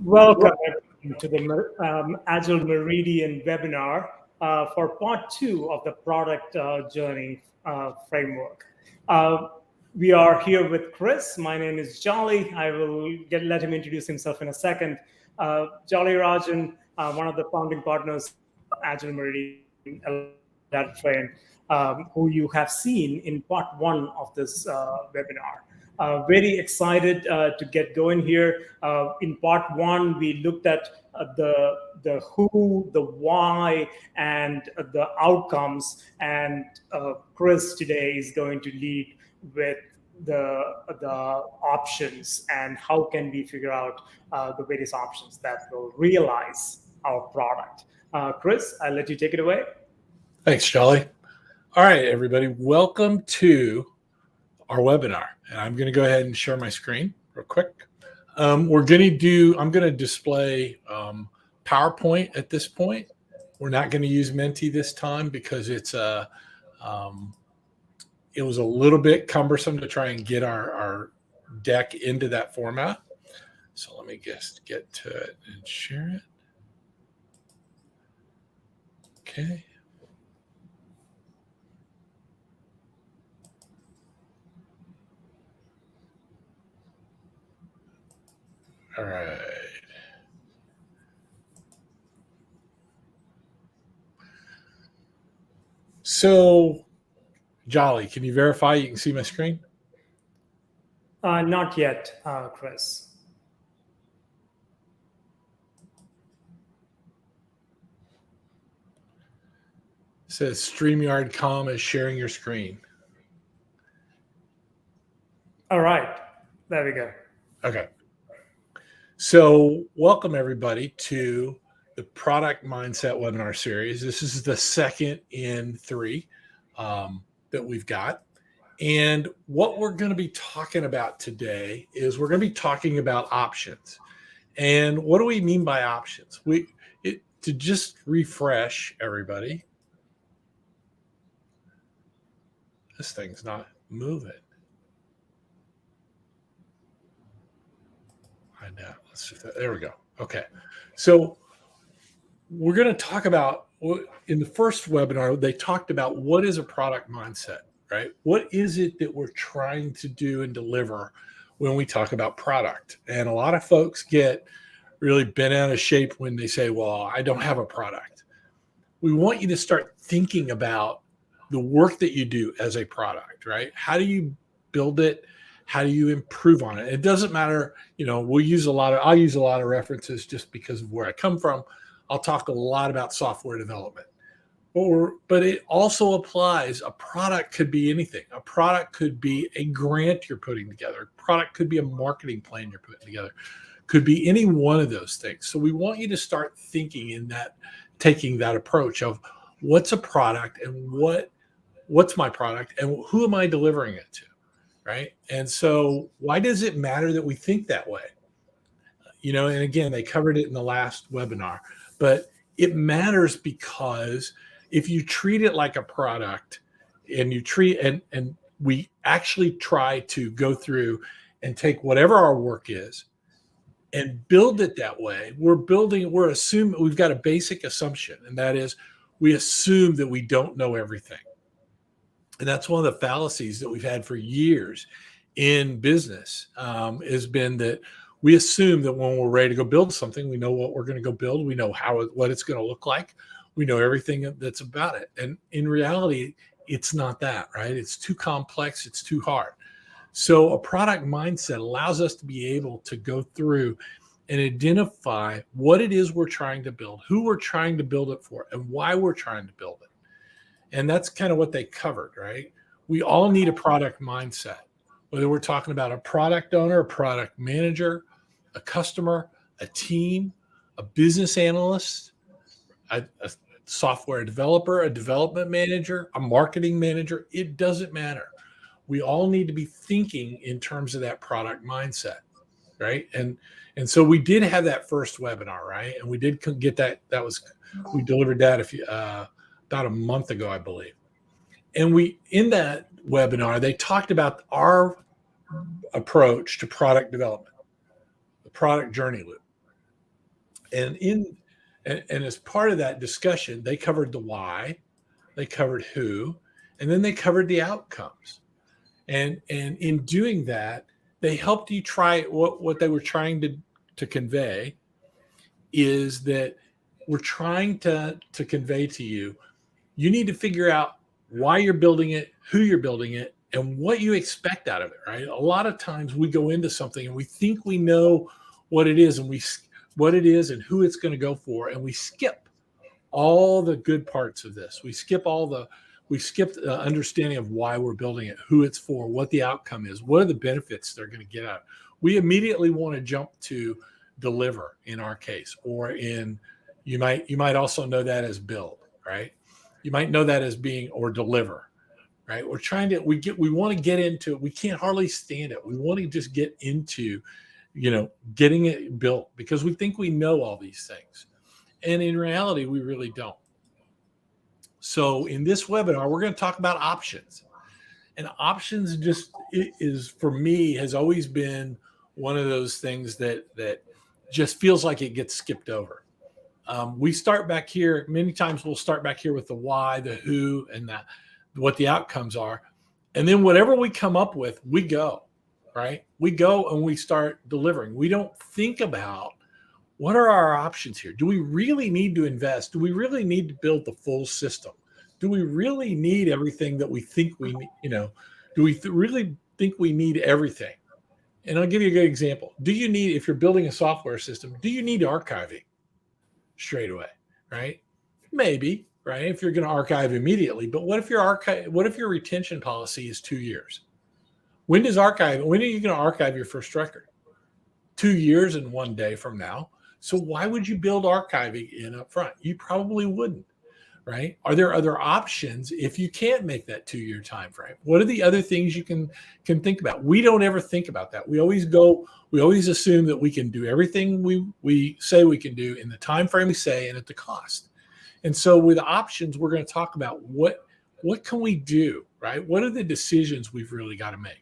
Welcome everyone to the Agile Meridian webinar for part two of the product journey framework. Uh, we are here with Chris. My name is Jolly. I will let him introduce himself in a second. Jolly Rajan, one of the founding partners of Agile Meridian Data Train, who you have seen in part one of this webinar. Very excited to get going here. In part one, we looked at the who, the why, and the outcomes. And Chris today is going to lead with the options and how can we figure out the various options that will realize our product. Chris, I'll let you take it away. Thanks, Jolly. All right, everybody, welcome to our webinar. And I'm going to go ahead and share my screen real quick. I'm going to display PowerPoint at this point. We're not going to use Menti this time because it was a little bit cumbersome to try and get our deck into that format. So let me just get to it and share it. Okay. All right. So, Jolly, can you verify you can see my screen? Not yet, Chris. It says StreamYard.com is sharing your screen. All right. There we go. Okay. So welcome everybody to the Product Mindset webinar series. This is the second in three that we've got. And what we're going to be talking about today is we're going to be talking about options. And what do we mean by options? To just refresh everybody. This thing's not moving. I know. Let's see there we go. Okay. So we're going to talk about, in the first webinar, they talked about what is a product mindset, right? What is it that we're trying to do and deliver when we talk about product? And a lot of folks get really bent out of shape when they say, well, I don't have a product. We want you to start thinking about the work that you do as a product, right? How do you build it? How do you improve on it? It doesn't matter, I'll use a lot of references just because of where I come from. I'll talk a lot about software development, but it also applies. A product could be anything. A product could be a grant you're putting together. A product could be a marketing plan you're putting together. Could be any one of those things. So we want you to start thinking in that, taking that approach of what's a product and what's my product and who am I delivering it to? Right. And so why does it matter that we think that way? And again, they covered it in the last webinar, but it matters because if you treat it like a product and you treat and we actually try to go through and take whatever our work is and build it that way, we're assuming we've got a basic assumption, and that is we assume that we don't know everything. And that's one of the fallacies that we've had for years in business, has been that we assume that when we're ready to go build something, we know what we're going to go build. We know what it's going to look like. We know everything that's about it. And in reality, it's not that, right? It's too complex. It's too hard. So a product mindset allows us to be able to go through and identify what it is we're trying to build, who we're trying to build it for, and why we're trying to build it. And that's kind of what they covered, right? We all need a product mindset, whether we're talking about a product owner, a product manager, a customer, a team, a business analyst, a software developer, a development manager, a marketing manager. It doesn't matter. We all need to be thinking in terms of that product mindset, right? And so we did have that first webinar, right? And we did get that. We delivered that about a month ago, I believe. And in that webinar, they talked about our approach to product development, the product journey loop. And and as part of that discussion, they covered the why, they covered who, and then they covered the outcomes. And in doing that, they helped you try what they were trying to convey is that we're trying to convey to you, you need to figure out why you're building it, who you're building it, and what you expect out of it, right? A lot of times we go into something and we think we know what it is and who it's going to go for, and we skip all the good parts of this. We skip the understanding of why we're building it, who it's for, what the outcome is, what are the benefits they're going to get out. We immediately want to jump to deliver in our case, or you might also know that as build, right? You might know that as being or deliver, right? We want to get into it. We can't hardly stand it. We want to just get into, getting it built because we think we know all these things. And in reality, we really don't. So in this webinar, we're going to talk about options. And options for me, has always been one of those things that just feels like it gets skipped over. We start back here. Many times we'll start back here with the why, the who, and what the outcomes are. And then whatever we come up with, we go, right? We go and we start delivering. We don't think about what are our options here? Do we really need to invest? Do we really need to build the full system? Do we really need everything that we think we need? Do we really think we need everything? And I'll give you a good example. If you're building a software system, do you need archiving straight away, right? Maybe, right? If you're going to archive immediately, but what if your retention policy is 2 years? When are you going to archive your first record? 2 years and 1 day from now. So why would you build archiving in up front? You probably wouldn't, right? Are there other options if you can't make that 2-year time frame? What are the other things you can think about? We don't ever think about that. We always assume that we can do everything we say we can do in the time frame we say and at the cost. And so with options, we're going to talk about what can we do, right? What are the decisions we've really got to make?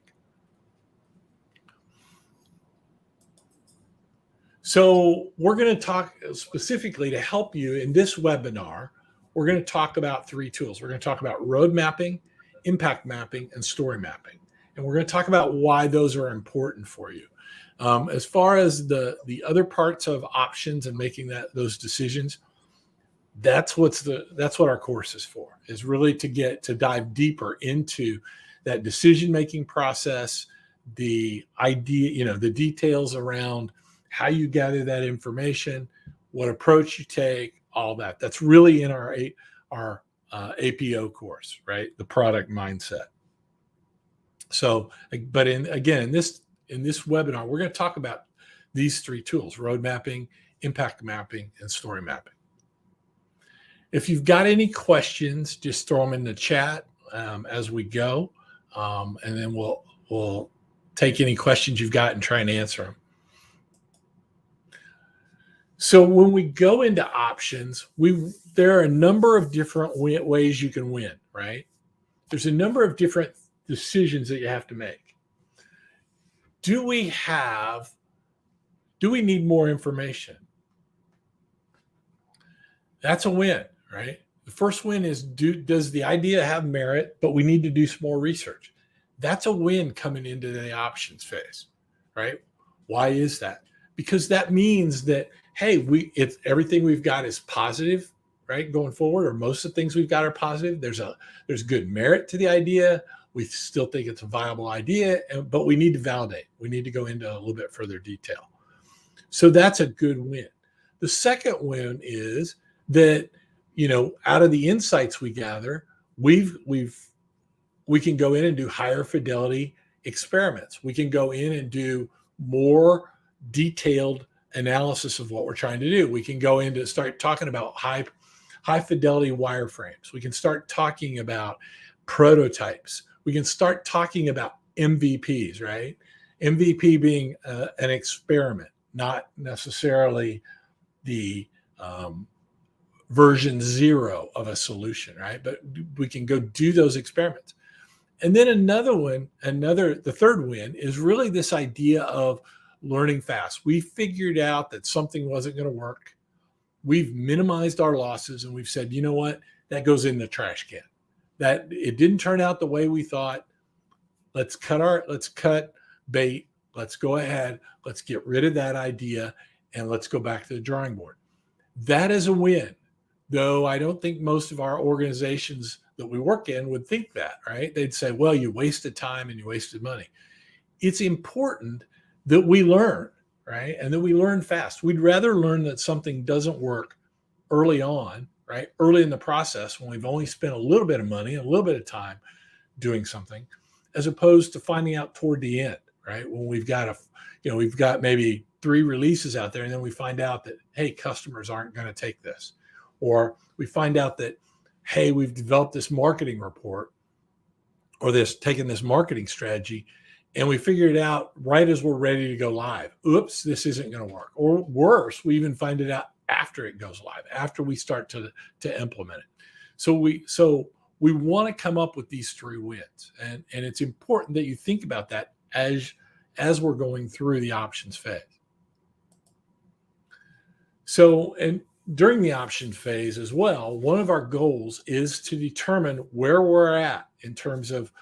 So we're going to talk specifically to help you in this webinar. We're going to talk about 3 tools. We're going to talk about road mapping, impact mapping, and story mapping. And we're going to talk about why those are important for you. As far as the other parts of options and making those decisions, that's what our course is for, is really to dive deeper into that decision-making process, the idea, the details around how you gather that information, what approach you take, all that. That's really in our APO course, right? The product mindset. So, but in this webinar, we're going to talk about these 3 tools: road mapping, impact mapping, and story mapping. If you've got any questions, just throw them in the chat as we go, and then we'll take any questions you've got and try and answer them. So when we go into options, there are a number of different ways you can win, right? There's a number of different decisions that you have to make. Do we need more information? That's a win, right? The first win is, does the idea have merit, but we need to do some more research? That's a win coming into the options phase, right? Why is that? Because that means that, hey, everything we've got is positive, right? Going forward, or most of the things we've got are positive. There's good merit to the idea. We still think it's a viable idea, but we need to validate. We need to go into a little bit further detail. So that's a good win. The second win is that, out of the insights we gather, we can go in and do higher fidelity experiments. We can go in and do more detailed analysis of what we're trying to do. We can go in to start talking about high fidelity wireframes. We can start talking about prototypes. We can start talking about MVPs, right? MVP being an experiment, not necessarily the version 0 of a solution, right? But we can go do those experiments. And then the third win is really this idea of learning fast. We figured out that something wasn't going to work, we've minimized our losses and we've said, you know what, that goes in the trash can. That it didn't turn out the way we thought. Let's cut bait. Let's go ahead. Let's get rid of that idea and let's go back to the drawing board. That is a win, though I don't think most of our organizations that we work in would think that, right? They'd say, well, you wasted time and you wasted money. It's important that we learn, right? And that we learn fast. We'd rather learn that something doesn't work early on, right? Early in the process when we've only spent a little bit of money, a little bit of time doing something, as opposed to finding out toward the end, right? When we've got maybe 3 releases out there and then we find out that, hey, customers aren't going to take this. Or we find out that, hey, we've developed this marketing report or taken this marketing strategy and we figured it out right as we're ready to go live. Oops, this isn't going to work. Or worse, we even find it out after it goes live, after we start to implement it. So we want to come up with these 3 wins. And it's important that you think about that as we're going through the options phase. So, and during the options phase as well, one of our goals is to determine where we're at in terms of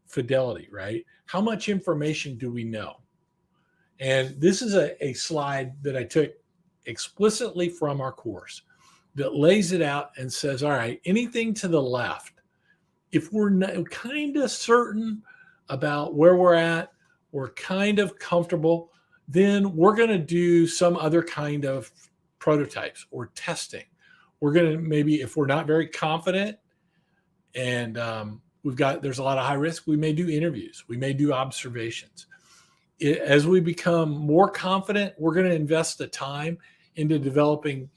fidelity, right? How much information do we know? And this is a slide that I took explicitly from our course that lays it out and says, all right, anything to the left, if we're kind of certain about where we're at, we're kind of comfortable, then we're going to do some other kind of prototypes or testing. We're going to maybe, if we're not very confident and there's a lot of high risk, we may do interviews. We may do observations. As we become more confident, we're going to invest the time into developing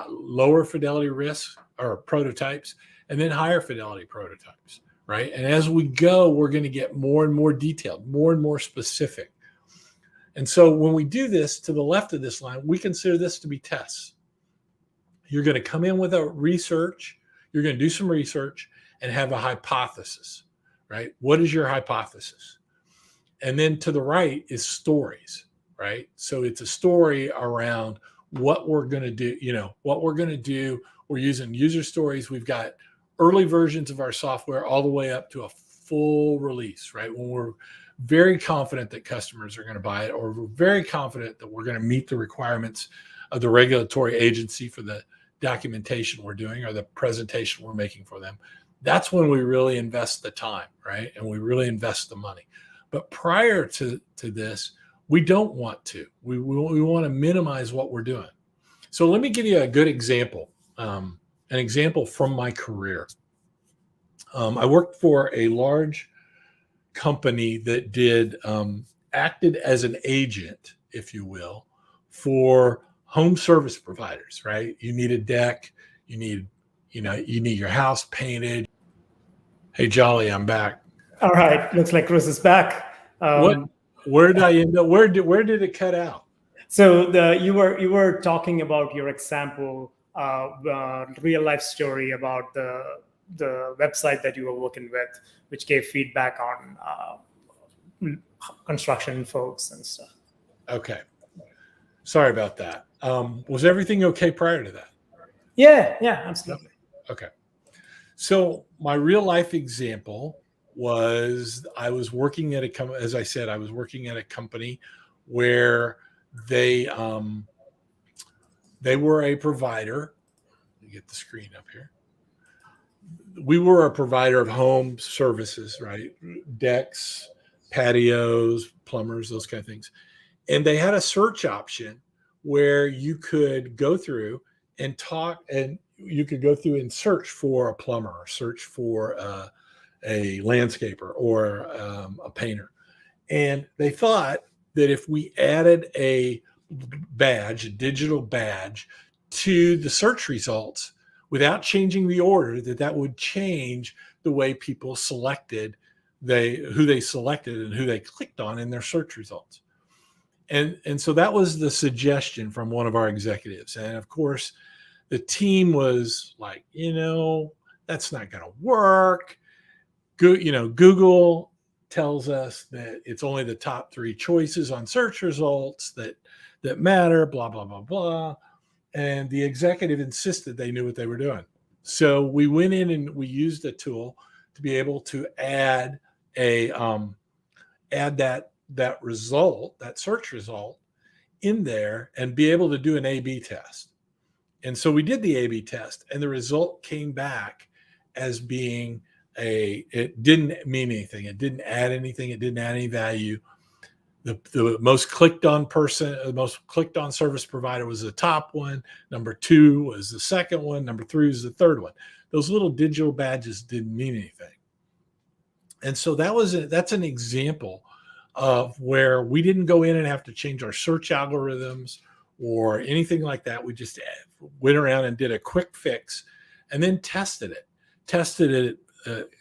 lower fidelity risks or prototypes and then higher fidelity prototypes, right? And as we go, we're going to get more and more detailed, more and more specific. And so when we do this to the left of this line, we consider this to be tests. You're going to come in with a research, you're going to do some research and have a hypothesis, right? What is your hypothesis? And then to the right is stories, right? So it's a story around what we're going to do, what we're going to do. We're using user stories. We've got early versions of our software all the way up to a full release, right? When we're very confident that customers are going to buy it, or we're very confident that we're going to meet the requirements of the regulatory agency for the documentation we're doing or the presentation we're making for them. That's when we really invest the time, right? And we really invest the money. But prior to this, we don't want to. We want to minimize what we're doing. So let me give you a good example, an example from my career. I worked for a large company that acted as an agent, if you will, for home service providers, right? You need a deck, you need your house painted. Hey, Jolly, I'm back. All right, looks like Chris is back. Where did I end up? Where did it cut out? So you were talking about your example, real life story about the website that you were working with, which gave feedback on construction folks and stuff. Okay, sorry about that. Was everything okay prior to that? Yeah, absolutely. Okay. So my real life example was I was working at as I said, I was working at a company where they were a provider. Let me get the screen up here. We were a provider of home services, right? Decks, patios, plumbers, those kind of things. And they had a search option where you could go through and you could go through and search for a plumber or search for a landscaper or a painter. And they thought that if we added a digital badge to the search results without changing the order, that would change the way people selected who they selected and who they clicked on in their search results. And so that was the suggestion from one of our executives. And of course, the team was like, that's not going to work. Google tells us that it's only the top 3 choices on search results that matter, blah, blah, blah, blah. and the executive insisted they knew what they were doing. So we went in and we used a tool to be able to add that result, that search result, in there and be able to do an A/B test. And so we did the A/B test, and the result came back as being it didn't mean anything. It didn't add anything. It didn't add any value. The most clicked on person, the most clicked on service provider was the top one. Number 2 was the second one. Number 3 was the third one. Those little digital badges didn't mean anything. And so that's an example of where we didn't go in and have to change our search algorithms or anything like that. We just went around and did a quick fix and then tested it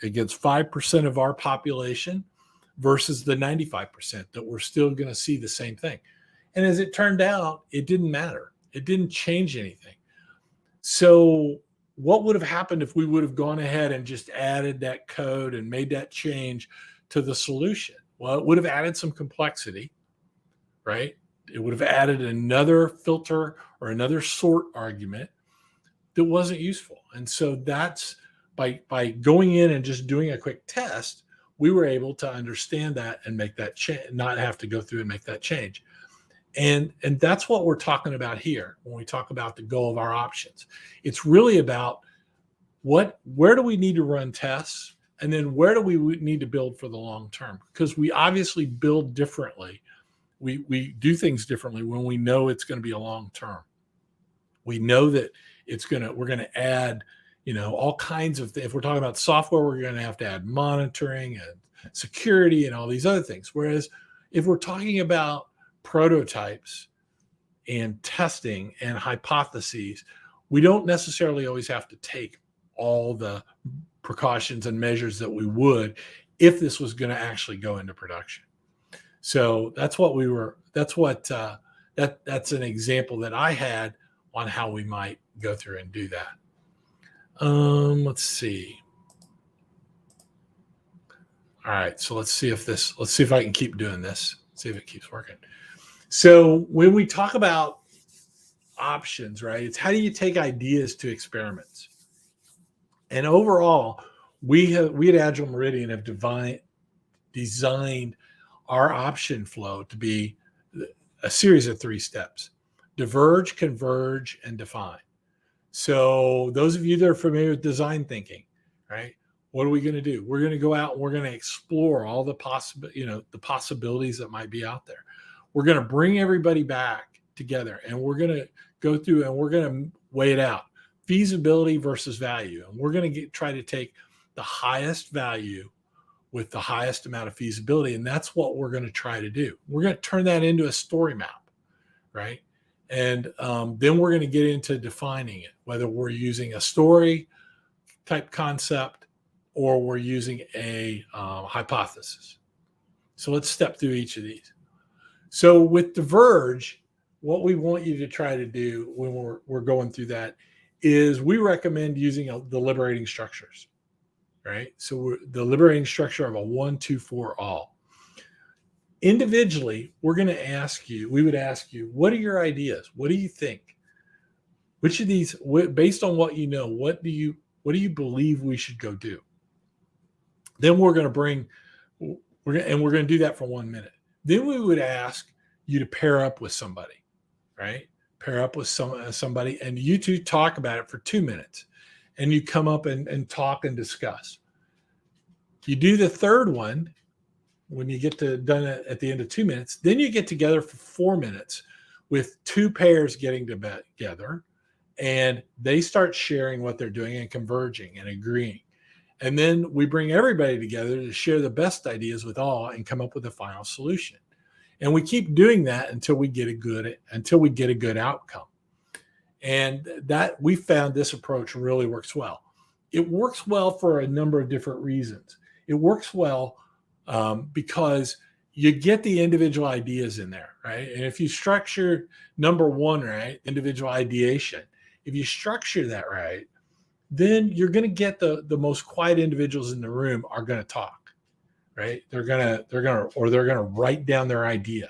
against 5% of our population versus the 95% that we're still going to see the same thing. And as it turned out, it didn't matter. It didn't change anything. So what would have happened if we would have gone ahead and just added that code and made that change to the solution? Well, it would have added some complexity, right? It would have added another filter or another sort argument that wasn't useful. And so that's by going in and just doing a quick test, we were able to understand that and make that change, not have to go through and make that change. And that's what we're talking about here when we talk about the goal of our options. It's really about where do we need to run tests, and then where do we need to build for the long term? Because we obviously build differently. We do things differently when we know it's going to be a long term. We know that we're going to add, all kinds of things. If we're talking about software, we're going to have to add monitoring and security and all these other things. Whereas if we're talking about prototypes and testing and hypotheses, we don't necessarily always have to take all the precautions and measures that we would if this was going to actually go into production. So that's an example that I had on how we might go through and do that. Let's see. All right, so let's see if I can keep doing this. See if it keeps working. So when we talk about options, right, it's how do you take ideas to experiments? And overall, we at Agile Meridian have designed our option flow to be a series of 3 steps: diverge, converge, and define. So those of you that are familiar with design thinking, right? What are we going to do? We're going to go out and we're going to explore all the possibilities that might be out there. We're going to bring everybody back together and we're going to go through and we're going to weigh it out. Feasibility versus value. And we're going to try to take the highest value with the highest amount of feasibility. And that's what we're going to try to do. We're going to turn that into a story map, right? And then we're going to get into defining it, whether we're using a story type concept or we're using a hypothesis. So let's step through each of these. So with Diverge, what we want you to try to do when we're going through that is we recommend using the liberating structures, right? So the liberating structure of a 1, 2, 4, all. Individually, we would ask you, what are your ideas? What do you think? Which of these, based on what you know, what do you believe we should go do? Then we're going to do that for 1 minute. Then we would ask you to pair up with somebody, right? Pair up with somebody, and you two talk about it for 2 minutes, and you come up and talk and discuss. You do the third one when you get done at the end of 2 minutes. Then you get together for 4 minutes with 2 pairs getting together, and they start sharing what they're doing and converging and agreeing. And then we bring everybody together to share the best ideas with all and come up with a final solution. And we keep doing that until we get a good outcome. And that we found this approach really works well. It works well for a number of different reasons. It works well because you get the individual ideas in there, right? And if you structure number 1 right, individual ideation, if you structure that right, then you're going to get the most quiet individuals in the room are going to talk, right? They're going to write down their idea.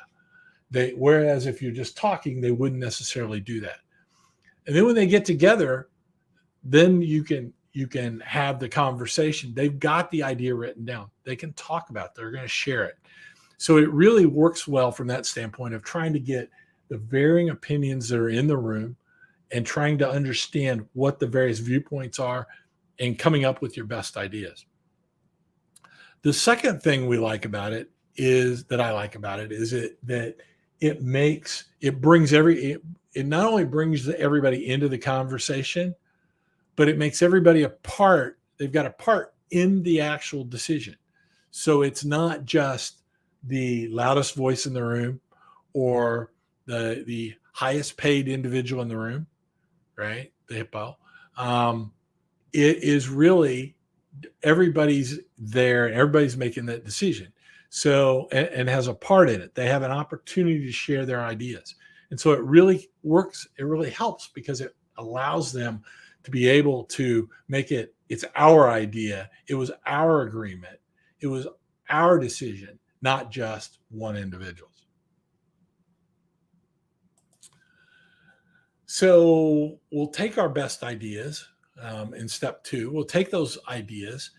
Whereas if you're just talking, they wouldn't necessarily do that. And then when they get together, then you can have the conversation. They've got the idea written down. They can talk about it. They're going to share it. So it really works well from that standpoint of trying to get the varying opinions that are in the room and trying to understand what the various viewpoints are and coming up with your best ideas. The second thing we like about it is that it not only brings everybody into the conversation, but it makes everybody a part. They've got a part in the actual decision. So it's not just the loudest voice in the room or the highest paid individual in the room, right? The hippo. It is really everybody's there and everybody's making that decision. So, and has a part in it. They have an opportunity to share their ideas. And so it really works. It really helps because it allows them to be able to make it's our idea. It was our agreement. It was our decision, not just one individual's. So we'll take our best ideas in step 2. We'll take those ideas,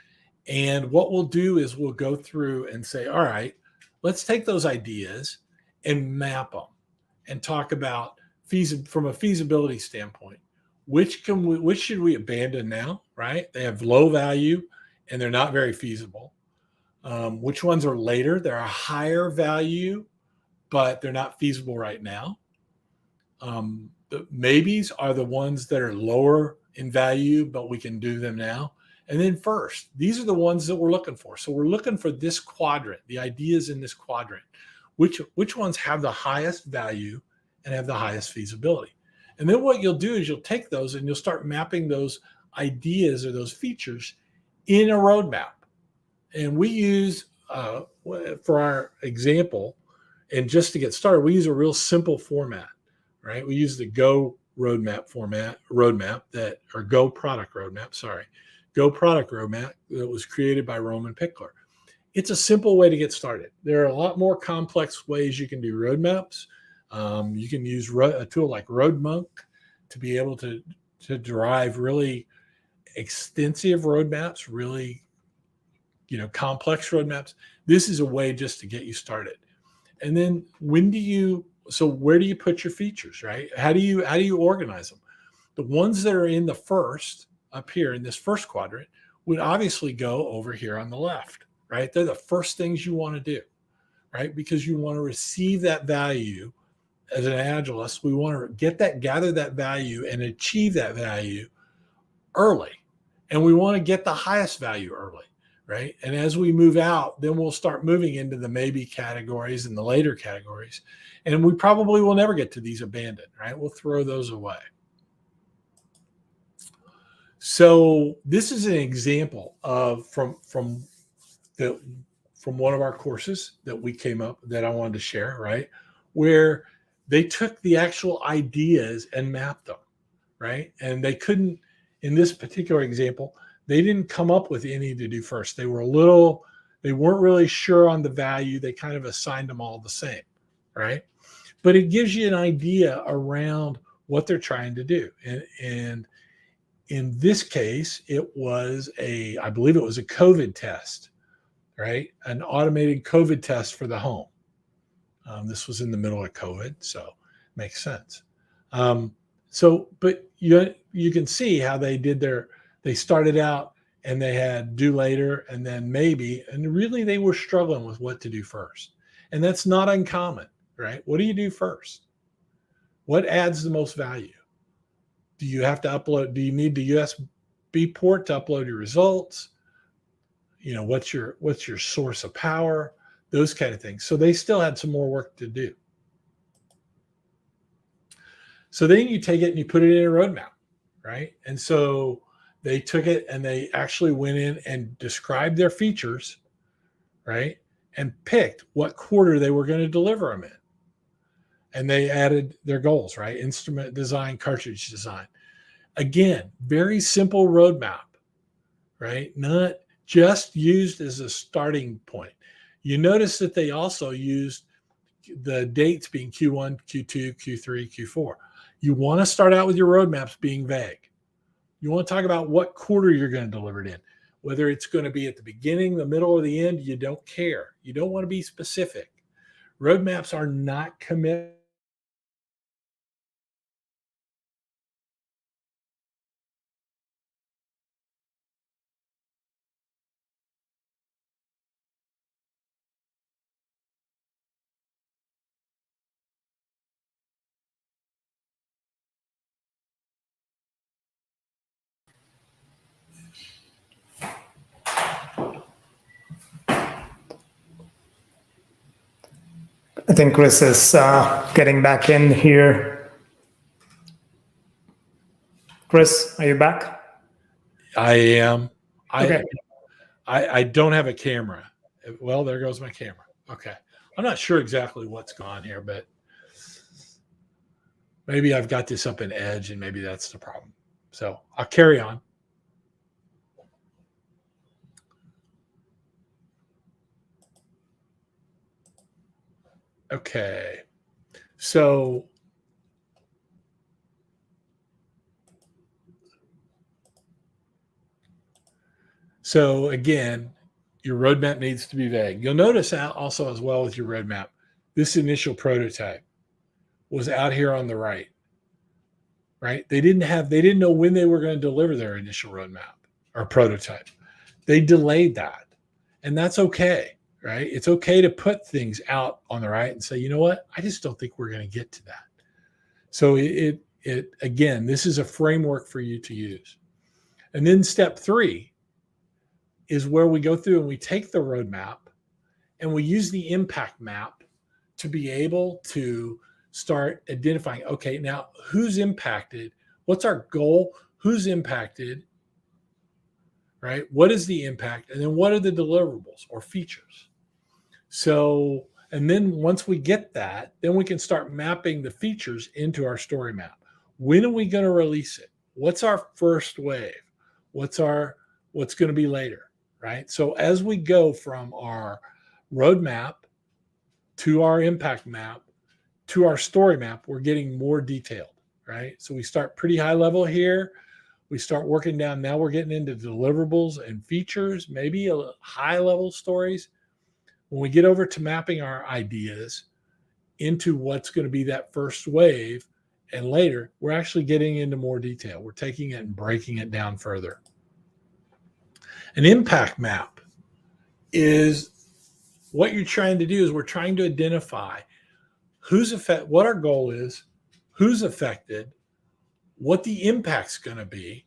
and what we'll do is we'll go through and say, all right, let's take those ideas and map them and talk about from a feasibility standpoint. Which should we abandon now, right? They have low value and they're not very feasible. Which ones are later? They're a higher value, but they're not feasible right now. The maybes are the ones that are lower in value, but we can do them now. And then first, these are the ones that we're looking for. So we're looking for this quadrant, the ideas in this quadrant. Which ones have the highest value and have the highest feasibility? And then what you'll do is you'll take those and you'll start mapping those ideas or those features in a roadmap. And we use, for our example, and just to get started, we use a real simple format, right? We use the Go roadmap Go product roadmap that was created by Roman Pickler. It's a simple way to get started. There are a lot more complex ways you can do roadmaps. You can use a tool like RoadMonk to be able to derive really extensive roadmaps, really complex roadmaps. This is a way just to get you started. And then where do you put your features, right? How do you organize them? The ones that are in the first up here in this first quadrant would obviously go over here on the left, right? They're the first things you want to do, right? Because you want to receive that value. As an Agilist, we want to gather that value and achieve that value early. And we want to get the highest value early, right? And as we move out, then we'll start moving into the maybe categories and the later categories. And we probably will never get to these abandoned, right? We'll throw those away. So this is an example of from one of our courses that we came up that I wanted to share, right? Where they took the actual ideas and mapped them, right? And they couldn't, in this particular example, they didn't come up with any to do first. They weren't really sure on the value. They kind of assigned them all the same, right? But it gives you an idea around what they're trying to do. And in this case, I believe it was a COVID test, right? An automated COVID test for the home. This was in the middle of COVID, so it makes sense. But you can see how they started out and they had do later and then maybe, and really they were struggling with what to do first. And that's not uncommon, right? What do you do first? What adds the most value? Do you have to upload? Do you need the USB port to upload your results? What's your source of power? Those kind of things. So they still had some more work to do. So then you take it and you put it in a roadmap, right? And so they took it and they actually went in and described their features, right? And picked what quarter they were going to deliver them in. And they added their goals, right? Instrument design, cartridge design. Again, very simple roadmap, right? Not just used as a starting point. You notice that they also used the dates being Q1, Q2, Q3, Q4. You want to start out with your roadmaps being vague. You want to talk about what quarter you're going to deliver it in. Whether it's going to be at the beginning, the middle, or the end, you don't care. You don't want to be specific. Roadmaps are not committed. I think Chris is getting back in here. Chris, are you back? I am. Okay. I don't have a camera. Well, there goes my camera. Okay. I'm not sure exactly what's gone here, but maybe I've got this up in Edge and maybe that's the problem. So I'll carry on. Okay. So again, your roadmap needs to be vague. You'll notice also as well with your roadmap, this initial prototype was out here on the right. Right? They didn't know when they were going to deliver their initial roadmap or prototype. They delayed that. And that's okay, right? It's okay to put things out on the right and say, you know what? I just don't think we're going to get to that. So it again, this is a framework for you to use. And then step 3 is where we go through and we take the roadmap and we use the impact map to be able to start identifying, okay, now who's impacted? What's our goal? Who's impacted? Right? What is the impact? And then what are the deliverables or features? So, and then once we get that, then we can start mapping the features into our story map. When are we going to release it? What's our first wave? What's going to be later? Right? So as we go from our roadmap to our impact map to our story map, we're getting more detailed, right? So we start pretty high level here. We start working down. Now we're getting into deliverables and features, maybe a high level stories. When we get over to mapping our ideas into what's going to be that first wave and later, we're actually getting into more detail. We're taking it and breaking it down further. An impact map is what you're trying to do is we're trying to identify what our goal is, who's affected, what the impact's going to be,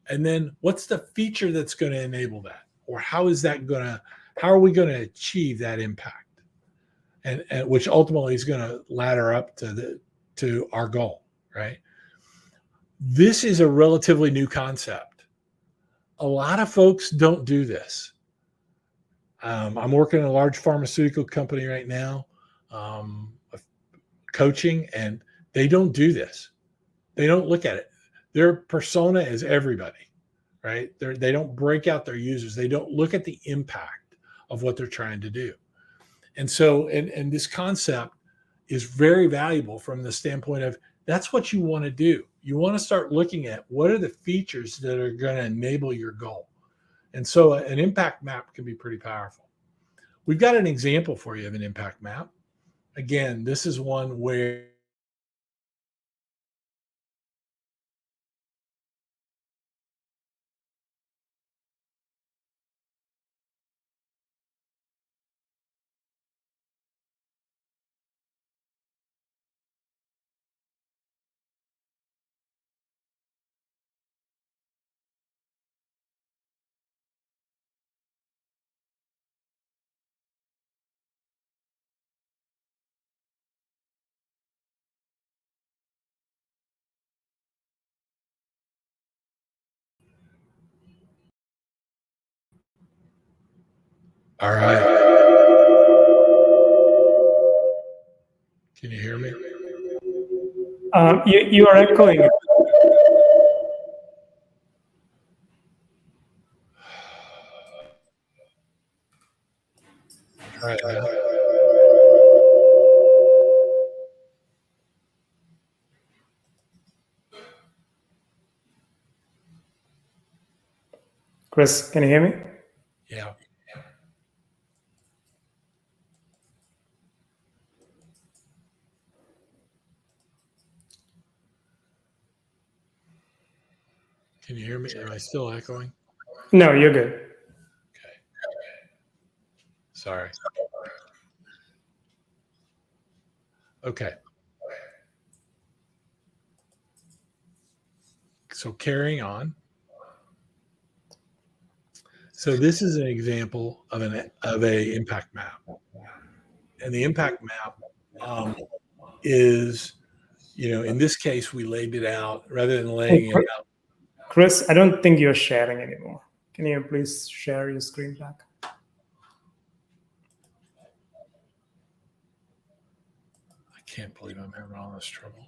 and then what's the feature that's going to enable that, or how are we going to achieve that impact, and which ultimately is going to ladder up to our goal, right? This is a relatively new concept. A lot of folks don't do this. I'm working in a large pharmaceutical company right now, coaching, and they don't do this. They don't look at it. Their persona is everybody, right? They don't break out their users. They don't look at the impact of what they're trying to do. And so, and this concept is very valuable from the standpoint of that's what you want to do. You want to start looking at what are the features that are going to enable your goal. And so an impact map can be pretty powerful. We've got an example for you of an impact map. Again, this is one where all right. Can you hear me? You are echoing. Try it now. Chris, can you hear me? Yeah. Can you hear me? Am I still echoing? No, you're good. Okay. Sorry. Okay. So carrying on. So this is an example of a impact map, and the impact map is, in this case, we laid it out rather than laying it out. Chris, I don't think you're sharing anymore. Can you please share your screen back? I can't believe I'm having all this trouble.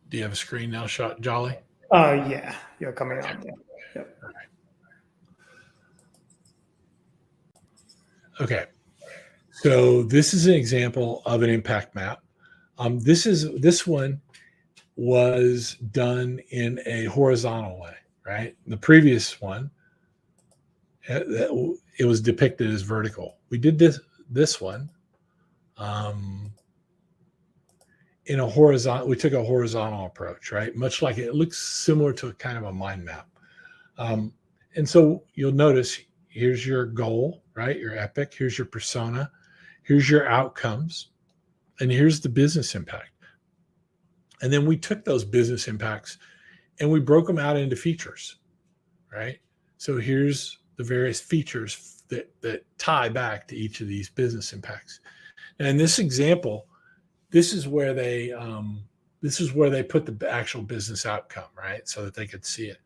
Do you have a screen now, Jolly? Yeah, you're coming out there. Yep. Okay. So this is an example of an impact map. This one was done in a horizontal way, right? The previous one, it was depicted as vertical. We did this one in a horizontal. We took a horizontal approach, right? Much like it looks similar to a kind of a mind map. And so you'll notice here's your goal, right? Your epic. Here's your persona. Here's your outcomes. And here's the business impact. And then we took those business impacts and we broke them out into features, right? So here's the various features that tie back to each of these business impacts. And in this example, this is where they put the actual business outcome, right? So that they could see it.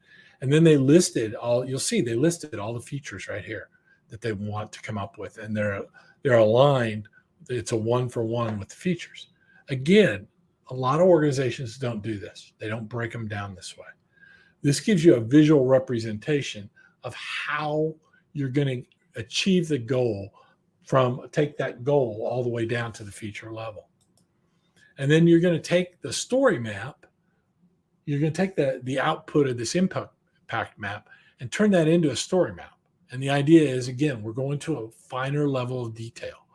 And then they listed you'll see they listed all the features right here that they want to come up with. And they're aligned. It's a 1-for-1 with the features. Again, a lot of organizations don't do this. They don't break them down this way. This gives you a visual representation of how you're going to achieve the goal take that goal all the way down to the feature level. And then you're going to take the story map, you're going to take the output of this impact map and turn that into a story map. And the idea is, again, we're going to a finer level of detail.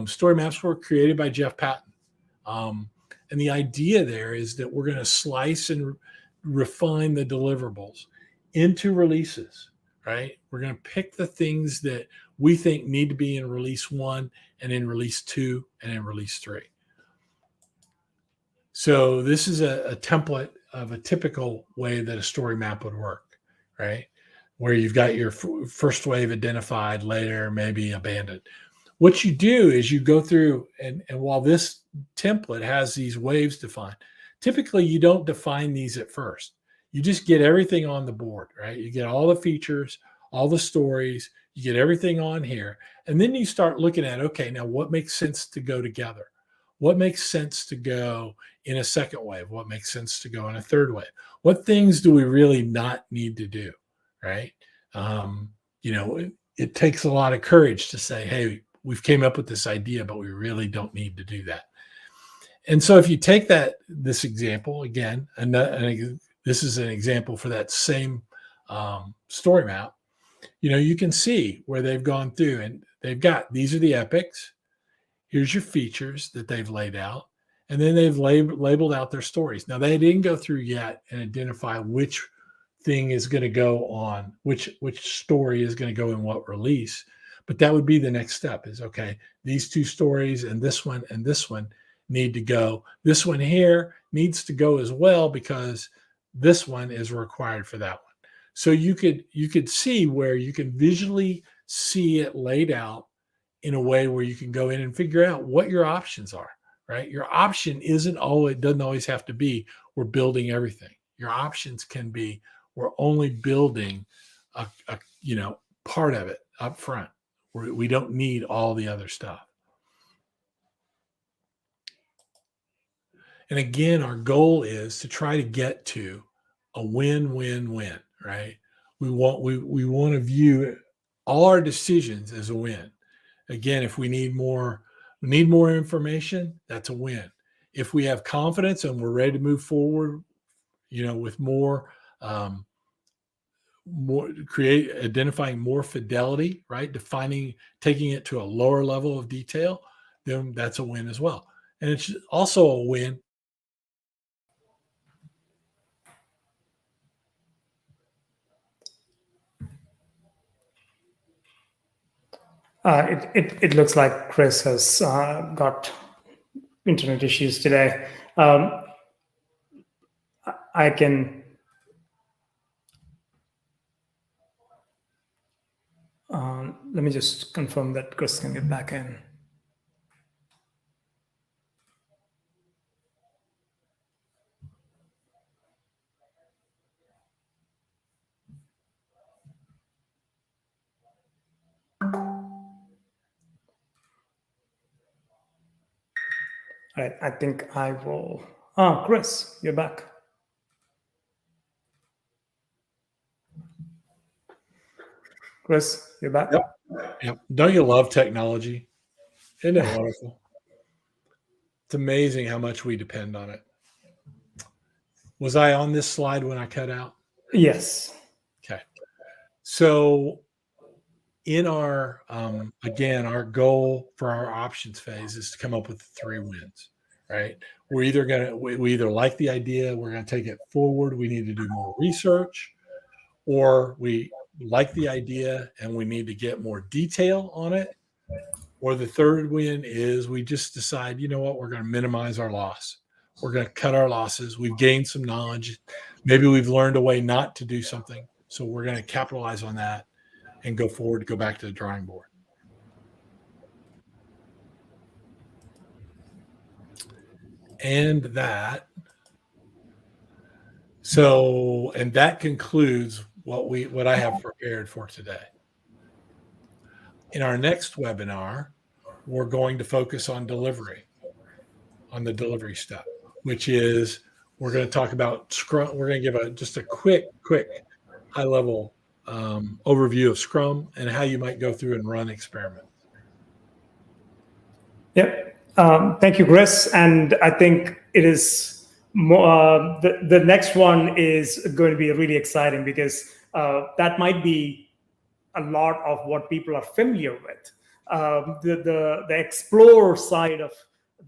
Story maps were created by Jeff Patton. And the idea there is that we're going to slice and refine the deliverables into releases, right? We're going to pick the things that we think need to be in release 1 and in release 2 and in release 3. So this is a template of a typical way that a story map would work, right? Where you've got your first wave identified, later maybe abandoned. What you do is you go through, and while this template has these waves defined, typically you don't define these at first. You just get everything on the board, right? You get all the features, all the stories, you get everything on here. And then you start looking at, okay, now what makes sense to go together? What makes sense to go in a second wave? What makes sense to go in a third wave? What things do we really not need to do, right? It takes a lot of courage to say, hey, we've came up with this idea, but we really don't need to do that. And so if you take this example again, and this is an example for that same story map, you can see where they've gone through and they've got, these are the epics. Here's your features that they've laid out. And then they've labeled out their stories. Now, they didn't go through yet and identify which thing is going to go on, which story is going to go in what release. But that would be the next step is, okay, these two stories and this one need to go. This one here needs to go as well because this one is required for that one. So you could see where you can visually see it laid out in a way where you can go in and figure out what your options are, right? Your option doesn't always have to be we're building everything. Your options can be we're only building a part of it up front. We don't need all the other stuff. And again, our goal is to try to get to a win-win-win, right? We want to view all our decisions as a win. Again, if we need more We need more information. That's a win. If we have confidence and we're ready to move forward, with more identifying more fidelity, right? Taking it to a lower level of detail, then that's a win as well. And it's also a win. It looks like Chris has got internet issues today. I can. Let me just confirm that Chris can get back in. All right, I think I will. Oh, Chris, you're back. Chris, you're back. Yep. Don't you love technology? Isn't it wonderful? It's amazing how much we depend on it. Was I on this slide when I cut out? Yes. Okay. So in our, again, our goal for our options phase is to come up with 3 wins, right? We either like the idea, we're going to take it forward, we need to do more research, or we like the idea and we need to get more detail on it. Or the third win is we just decide, you know what, we're going to minimize our loss. We're going to cut our losses. We've gained some knowledge. Maybe we've learned a way not to do something. So we're going to capitalize on that and go forward, go back to the drawing board. And that concludes what I have prepared for today. In our next webinar, we're going to focus on delivery, on the delivery step, which is we're going to talk about Scrum. We're going to give just a quick high-level overview of Scrum and how you might go through and run experiments. Yep. Thank you, Chris. And I think it is more, the next one is going to be really exciting because that might be a lot of what people are familiar with. The explore side of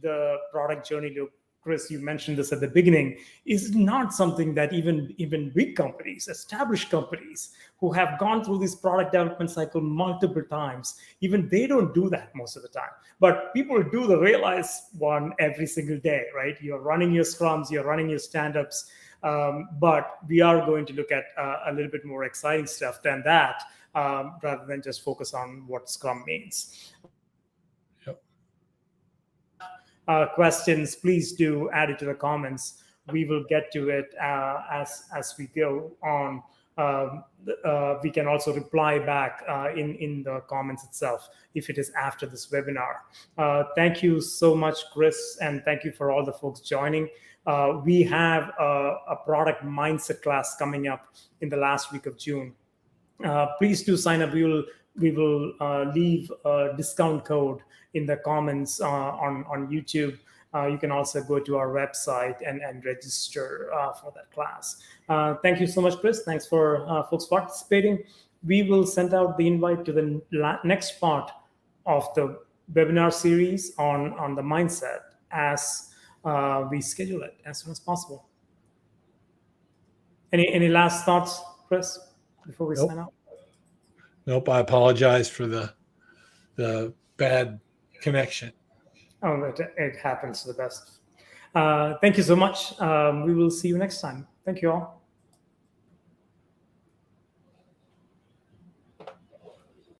the product journey loop, Chris, you mentioned this at the beginning, is not something that even big companies, established companies who have gone through this product development cycle multiple times, even they don't do that most of the time. But people do the realize one every single day, right? You're running your scrums, you're running your stand-ups, but we are going to look at a little bit more exciting stuff than that, rather than just focus on what Scrum means. Questions, please do add it to the comments. We will get to it as we go on. We can also reply back in the comments itself if it is after this webinar. Thank you so much, Chris, and thank you for all the folks joining. We have a product mindset class coming up in the last week of June. Please do sign up. We will leave a discount code in the comments on YouTube. You can also go to our website and register for that class. Thank you so much, Chris. Thanks for folks participating. We will send out the invite to the next part of the webinar series on the mindset as we schedule it as soon as possible. Any last thoughts, Chris, before we sign out? Nope. I apologize for the bad connection. Oh, it happens to the best. Thank you so much. We will see you next time. Thank you all.